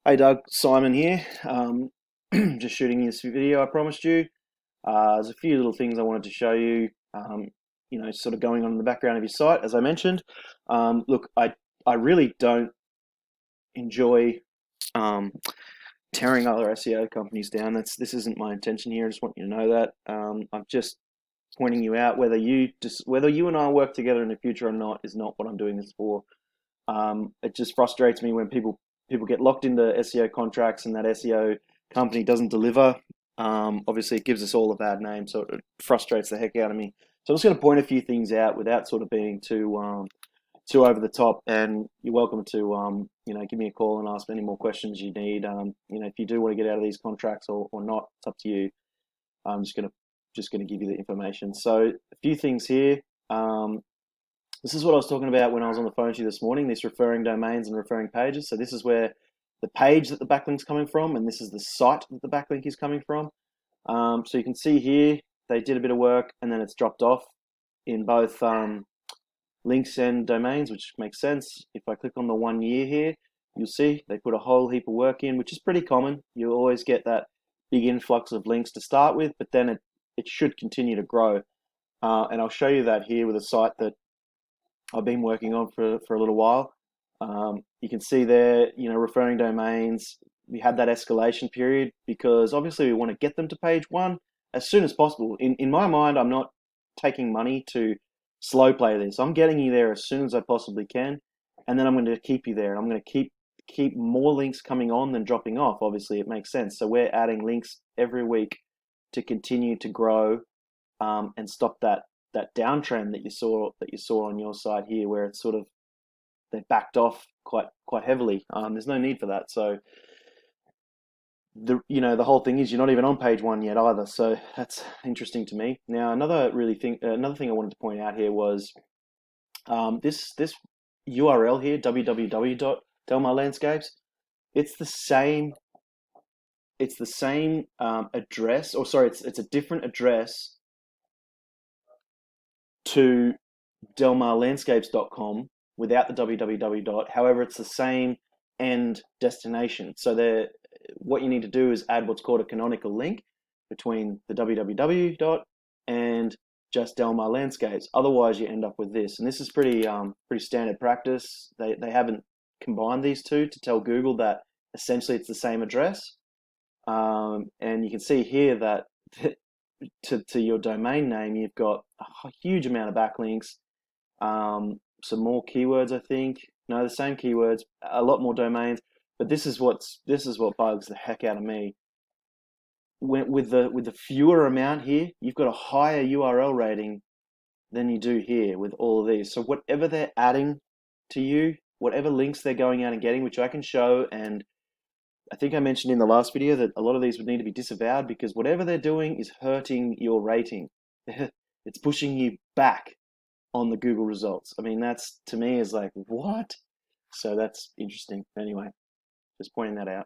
Hey Doug, Simon here. Just shooting this video I promised you. There's a few little things I wanted to show you, sort of going on in the background of your site, as I mentioned. Look, I really don't enjoy um, tearing other SEO companies down. This isn't my intention here. I just want you to know that. I'm just pointing you out whether you and I work together in the future or not is not what I'm doing this for. It just frustrates me when people get locked into SEO contracts and that SEO company doesn't deliver. Obviously, it gives us all a bad name, so it frustrates the heck out of me. So I'm just going to point a few things out without sort of being too over the top. And you're welcome to give me a call and ask any more questions you need. If you do want to get out of these contracts or not, it's up to you. I'm just gonna give you the information. So a few things here. Um, this is what I was talking about when I was on the phone to you this morning, this referring domains and referring pages. So this is where the page that the backlink's coming from, and this is the site that the backlink is coming from. So you can see here, they did a bit of work and then it's dropped off in both links and domains, which makes sense. If I click on the 1 year here, you'll see they put a whole heap of work in, which is pretty common. You'll always get that big influx of links to start with, but then it should continue to grow. And I'll show you that here with a site that I've been working on for a little while. You can see there, referring domains, we had that escalation period because obviously we want to get them to page one as soon as possible. In my mind, I'm not taking money to slow play this. I'm getting you there as soon as I possibly can, and then I'm going to keep you there. And I'm going to keep more links coming on than dropping off. Obviously, it makes sense. So we're adding links every week to continue to grow and stop that downtrend that you saw on your side here, where it's sort of they backed off quite heavily. There's no need for that. So the whole thing is you're not even on page one yet either. So that's interesting to me. Now another thing I wanted to point out here was this URL here, www.delmarlandscapes. It's the same. It's the same address, or sorry, it's a different address to delmarlandscapes.com without the www dot. However, it's the same end destination. So what you need to do is add what's called a canonical link between the www dot and just Delmar Landscapes. Otherwise, you end up with this, and this is pretty standard practice. They haven't combined these two to tell Google that essentially it's the same address. And you can see here that to your domain name, you've got a huge amount of backlinks, some more keywords, I think. No, the same keywords, a lot more domains. But this is what bugs the heck out of me. With the fewer amount here, you've got a higher URL rating than you do here with all of these. So whatever they're adding to you, whatever links they're going out and getting, which I can show, and I think I mentioned in the last video that a lot of these would need to be disavowed because whatever they're doing is hurting your rating. It's pushing you back on the Google results. I mean, that's to me is like, what? So that's interesting. Anyway, just pointing that out.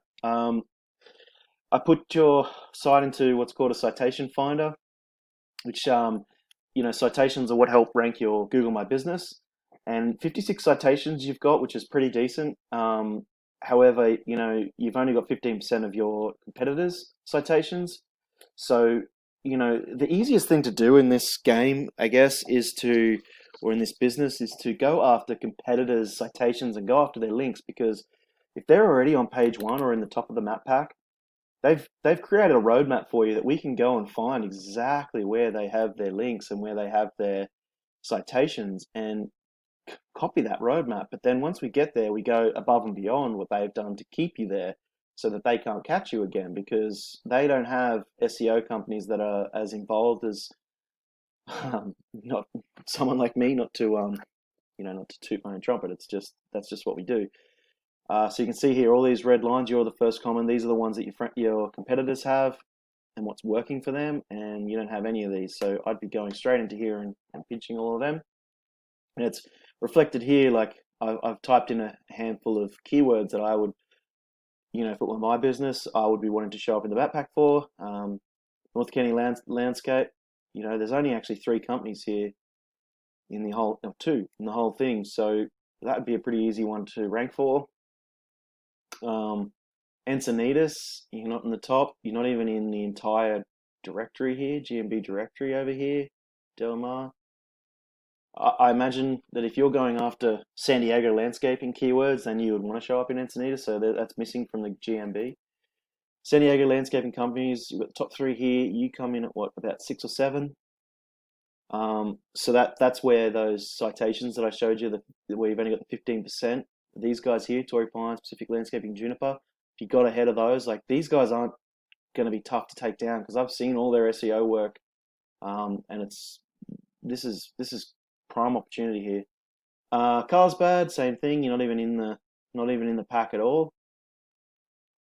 I put your site into what's called a citation finder, which, citations are what help rank your Google My Business. And 56 citations you've got, which is pretty decent. However, you've only got 15% of your competitors' citations. So, the easiest thing to do in this game, I guess, or in this business, is to go after competitors' citations and go after their links, because if they're already on page one or in the top of the map pack, they've created a roadmap for you that we can go and find exactly where they have their links and where they have their citations and copy that roadmap. But then once we get there, we go above and beyond what they've done to keep you there so that they can't catch you again, because they don't have SEO companies that are as involved as not someone like me, not to toot my own trumpet. That's just what we do. So you can see here all these red lines. You're the first common. These are the ones that your competitors have and what's working for them, and you don't have any of these. So I'd be going straight into here and pinching all of them. And it's reflected here, like I've typed in a handful of keywords that I would, if it were my business, I would be wanting to show up in the backpack for. North County Landscape, there's only actually three companies here in the whole, no, two in the whole thing. So that would be a pretty easy one to rank for. Encinitas, you're not in the top. You're not even in the entire directory here, GMB directory over here, Del Mar. I imagine that if you're going after San Diego landscaping keywords, then you would want to show up in Encinitas, so that's missing from the GMB. San Diego landscaping companies, you've got the top three here. You come in at what, about 6 or 7? So that's where those citations that I showed you, where you've only got the 15%. These guys here, Torrey Pines, Pacific Landscaping, Juniper. If you got ahead of those, like these guys aren't going to be tough to take down because I've seen all their SEO work, and this is prime opportunity here. Carlsbad, same thing. You're not even in the pack at all.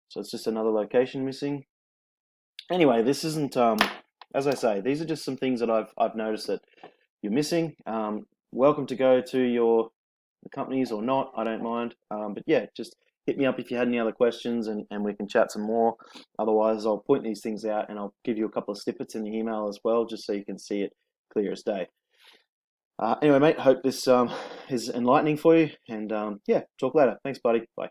So it's just another location missing. Anyway, this isn't as I say, these are just some things that I've noticed that you're missing. Welcome to go to the companies or not, I don't mind. But yeah, just hit me up if you had any other questions and we can chat some more. Otherwise, I'll point these things out and I'll give you a couple of snippets in the email as well, just so you can see it clear as day. Anyway, mate, hope this is enlightening for you. And yeah, talk later. Thanks, buddy. Bye.